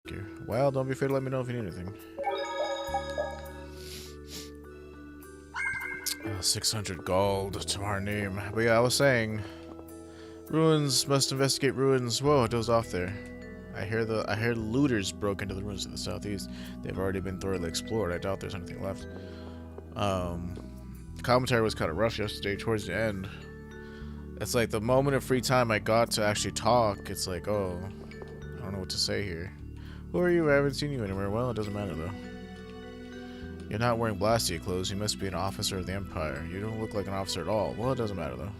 Okay. Well, don't be afraid to let me know if you need anything. 600 gold to our name. But yeah, I was saying, ruins must investigate ruins. Whoa, it goes off there. I hear looters broke into the ruins to the southeast. They've already been thoroughly explored. I doubt there's anything left. Commentary was kind of rough yesterday towards the end. It's like the moment of free time I got to actually talk, it's like, oh, I don't know what to say here. Who are you? I haven't seen you anywhere. Well, it doesn't matter though. You're not wearing Blastia clothes. You must be an officer of the Empire. You don't look like an officer at all. Well, it doesn't matter though.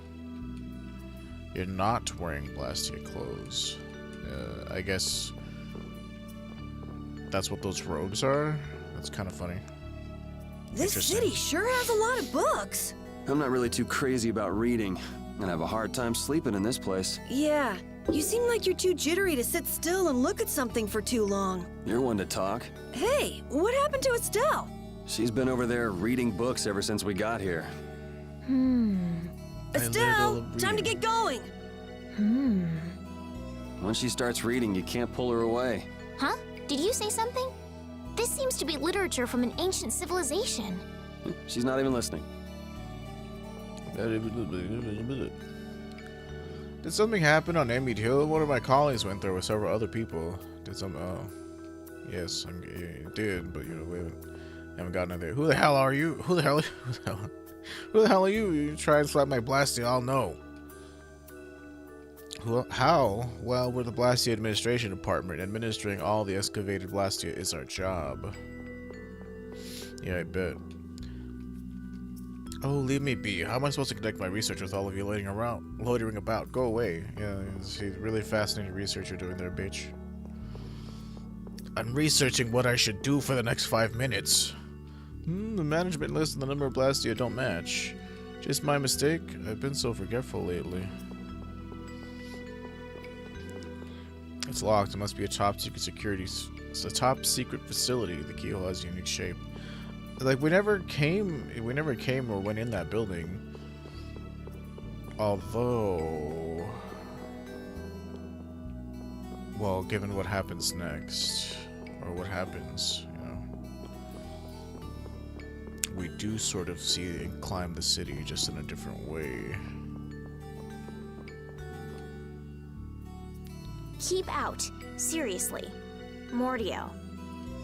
You're not wearing Blastia clothes. I guess that's what those robes are. That's kind of funny. This city sure has a lot of books. I'm not really too crazy about reading, and I have a hard time sleeping in this place. Yeah, you seem like you're too jittery to sit still and look at something for too long. You're one to talk. Hey, what happened to Estelle? She's been over there reading books ever since we got here. Estelle, time to get going. Once she starts reading, you can't pull her away. Huh? Did you say something? This seems to be literature from an ancient civilization. She's not even listening. Did something happen on Emmett Hill? One of my colleagues went there with several other people. Did some, yes, it did, but you know, we haven't gotten in there. Who the hell are you? Who the hell are you? You try and slap my Blastia, I'll know. How? Well, we're the Blastia Administration Department. Administering all the excavated Blastia is our job. Yeah, I bet. Oh, leave me be. How am I supposed to conduct my research with all of you loitering about? Go away. Yeah, it's a really fascinating research you're doing there, bitch. I'm researching what I should do for the next 5 minutes. The management list and the number of Blastia don't match. Just my mistake? I've been so forgetful lately. It's locked. It must be a top secret security. It's a top secret facility. The keyhole has a unique shape. Like we never came or went in that building. Although, well, given what happens next, or what happens, you know, we do sort of see and climb the city just in a different way. Keep out. Seriously. Mordio.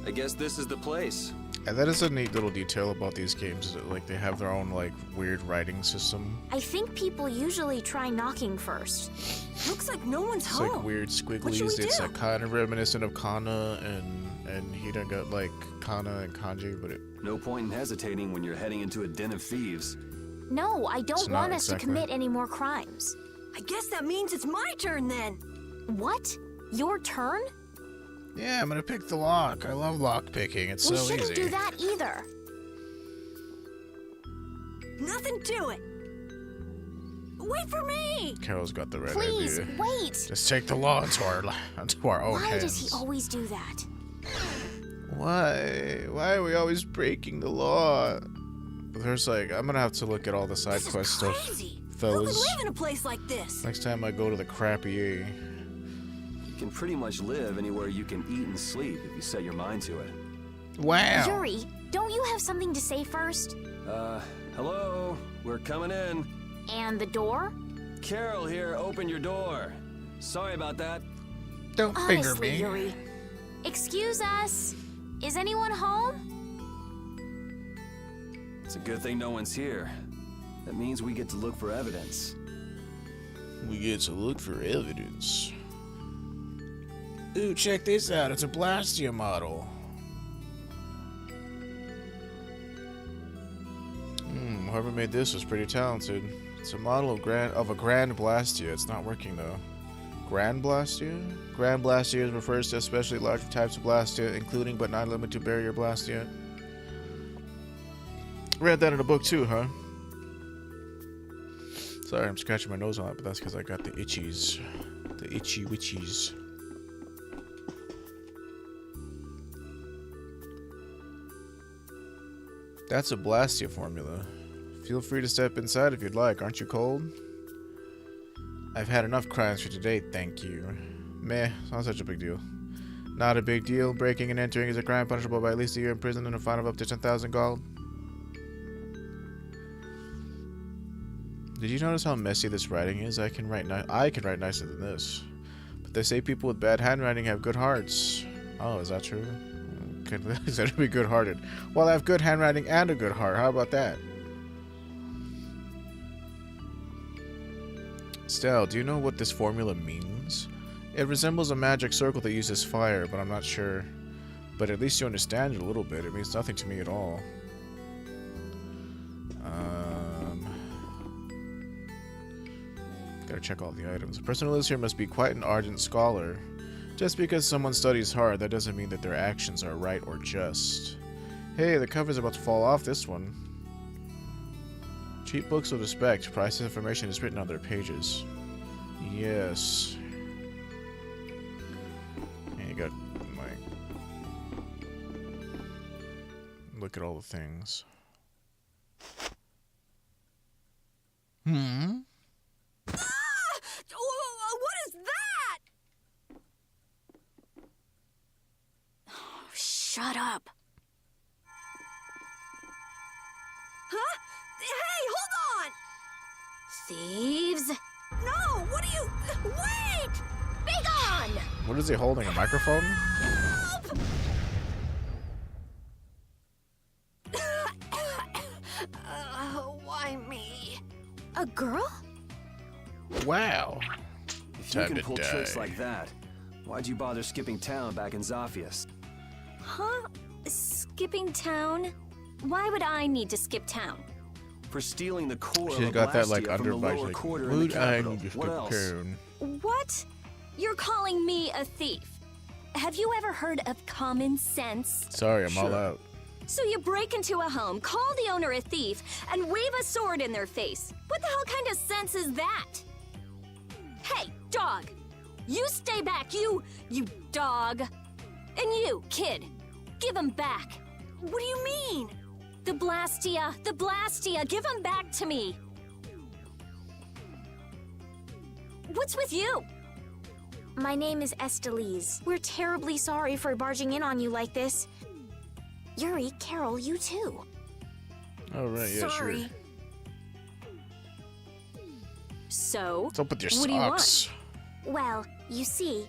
I guess this is the place. And that is a neat little detail about these games, that, like, they have their own, like, weird writing system. I think people usually try knocking first. Looks like no one's It's home. like weird squigglies. What should we It's do? like kind of reminiscent of Kana and Hida got like Kana and Kanji, but it. No point in hesitating when you're heading into a den of thieves. No, I don't not want us exactly. to commit any more crimes. I guess that means it's my turn then. What? Your turn? Yeah, I'm gonna pick the lock. I love lock picking. It's We so shouldn't easy. do that either. Nothing to it. Wait for me. Carol's got the right Please, idea. wait. Just take the law into our own Why hands. does he always do that? Why? Why are we always breaking the law? There's like, I'm gonna have to look at all the side This quest is stuff, crazy. Who could fellas. live in a place like this? Next time I go to the crappy A. You can pretty much live anywhere you can eat and sleep if you set your mind to it. Wow. Yuri, don't you have something to say first? Hello? We're coming in. And the door? Carol here, open your door. Sorry about that. Don't finger Honestly, me. Yuri. Excuse us. Is anyone home? It's a good thing no one's here. That means we get to look for evidence. We get to look for evidence. Ooh, check this out. It's a Blastia model. Whoever made this was pretty talented. It's a model of a Grand Blastia. It's not working though. Grand Blastia? Grand Blastia refers to especially large types of Blastia, including but not limited to Barrier Blastia. Read that in a book too, huh? Sorry, I'm scratching my nose on it, but that's because I got the itchies. The itchy witchies. That's a Blastia formula. Feel free to step inside if you'd like. Aren't you cold? I've had enough crimes for today, thank you. Meh, not such a big deal. Not a big deal. Breaking and entering is a crime punishable by at least a year in prison and a fine of up to 10,000 gold. Did you notice how messy this writing is? I can write nicer than this. But they say people with bad handwriting have good hearts. Oh, is that true? Consider to be good-hearted. Well, I have good handwriting and a good heart. How about that? Stell, do you know what this formula means? It resembles a magic circle that uses fire, but I'm not sure. But at least you understand it a little bit. It means nothing to me at all. Gotta check all the items. The person who lives here must be quite an ardent scholar. Just because someone studies hard, that doesn't mean that their actions are right or just. Hey, the cover's about to fall off this one. Cheap books with respect. Price information is written on their pages. Yes. And you got, like... Look at all the things. Hmm? What is that? Shut up. Huh? Hey, hold Thieves? on! No, what are you... Wait! Be gone! What is he holding? A microphone? Help! Why me? A girl? Wow. If you Time can to pull die. tricks like that, why'd you bother skipping town back in Zaphias? Huh? Skipping town? Why would I need to skip town? For stealing the core She's of got that like Ablastia from the underbite lower like quarter in the capital. just What a else? cone. What? You're calling me a thief? Have you ever heard of common sense? Sorry, I'm all Sure. out. So you break into a home, call the owner a thief, and wave a sword in their face. What the hell kind of sense is that? Hey, dog! You stay back, you dog! And you, kid, give him back. What do you mean? The Blastia, give him back to me. What's with you? My name is Estelise. We're terribly sorry for barging in on you like this. Yuri, Carol, you too. Oh right, yeah, Sorry. sure. So, What's up with your what do you want? socks? Well, you see,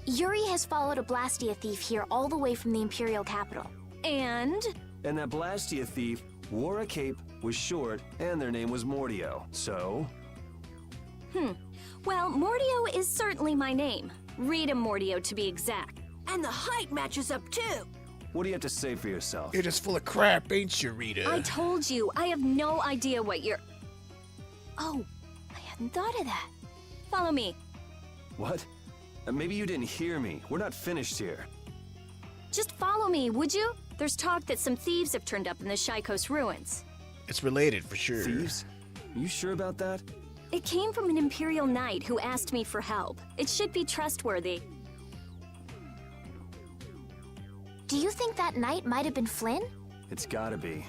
Yuri has followed a Blastia thief here all the way from the Imperial capital. And? And that Blastia thief wore a cape, was short, and their name was Mordio. So? Well, Mordio is certainly my name. Rita Mordio, to be exact. And the height matches up too. What do you have to say for yourself? You're just full of crap, ain't you, Rita? I told you, I have no idea what you're... Oh, I hadn't thought of that. Follow me. What? Maybe you didn't hear me. We're not finished here. Just follow me, would you? There's talk that some thieves have turned up in the Shaikos ruins. It's related for sure. Thieves? You sure about that? It came from an Imperial knight who asked me for help. It should be trustworthy. Do you think that knight might have been Flynn? It's gotta be.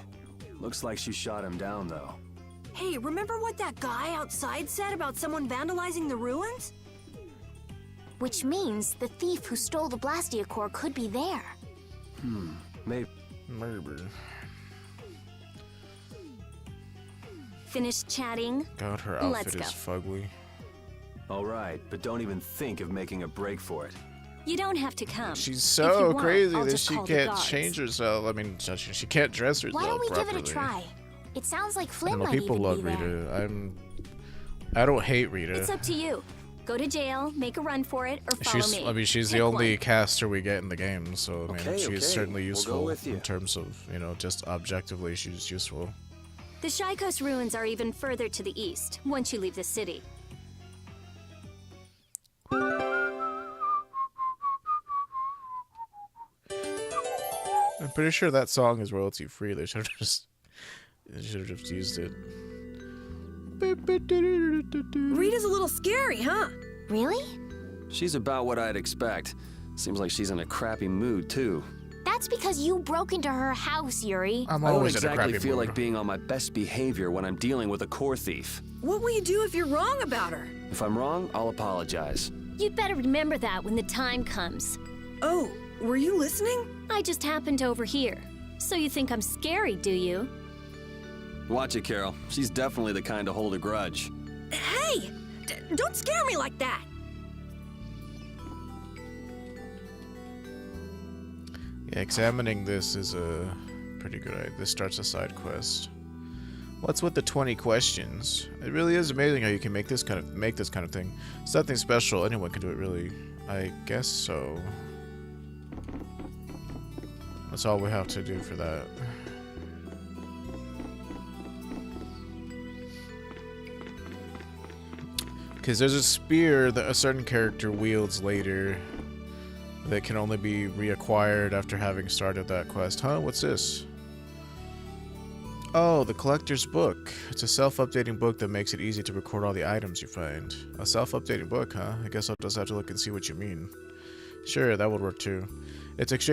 Looks like she shot him down, though. Hey, remember what that guy outside said about someone vandalizing the ruins? Which means the thief who stole the Blastia core could be there. Maybe. Murder. Finished chatting? God, her Let's outfit is fugly. All right, but don't even think of making a break for it. You don't have to come. She's If you so want, crazy I'll that just she call the can't guards. change herself. I mean, she can't dress herself Why don't we properly. give it a try? It sounds like I Flynn know might people even love be there. Rita. I don't hate Rita. It's up to you. Go to jail, make a run for it, or follow me. I mean, she's the Pick only one. caster we get in the game, so I mean, Okay, she's okay. certainly We'll go useful with you. in terms of, you know, just objectively, she's useful. The Shaikos ruins are even further to the east, once you leave the city. I'm pretty sure that song is royalty free. They should have just used it. Rita's a little scary, huh? Really? She's about what I'd expect. Seems like she's in a crappy mood, too. That's because you broke into her house, Yuri. I'm I don't always in a exactly crappy feel mood. like being on my best behavior when I'm dealing with a core thief. What will you do if you're wrong about her? If I'm wrong, I'll apologize. You'd better remember that when the time comes. Oh, were you listening? I just happened to overhear. So you think I'm scary, do you? Watch it, Carol. She's definitely the kind to hold a grudge. Hey! Don't scare me like that! Yeah, examining this is a pretty good idea. This starts a side quest. What's with the 20 questions? It really is amazing how you can make this kind of thing. It's nothing special. Anyone can do it, really. I guess so. That's all we have to do for that. Because there's a spear that a certain character wields later that can only be reacquired after having started that quest. Huh? What's this? Oh, the collector's book. It's a self-updating book that makes it easy to record all the items you find. A self-updating book, huh? I guess I'll just have to look and see what you mean. Sure, that would work too. It's extremely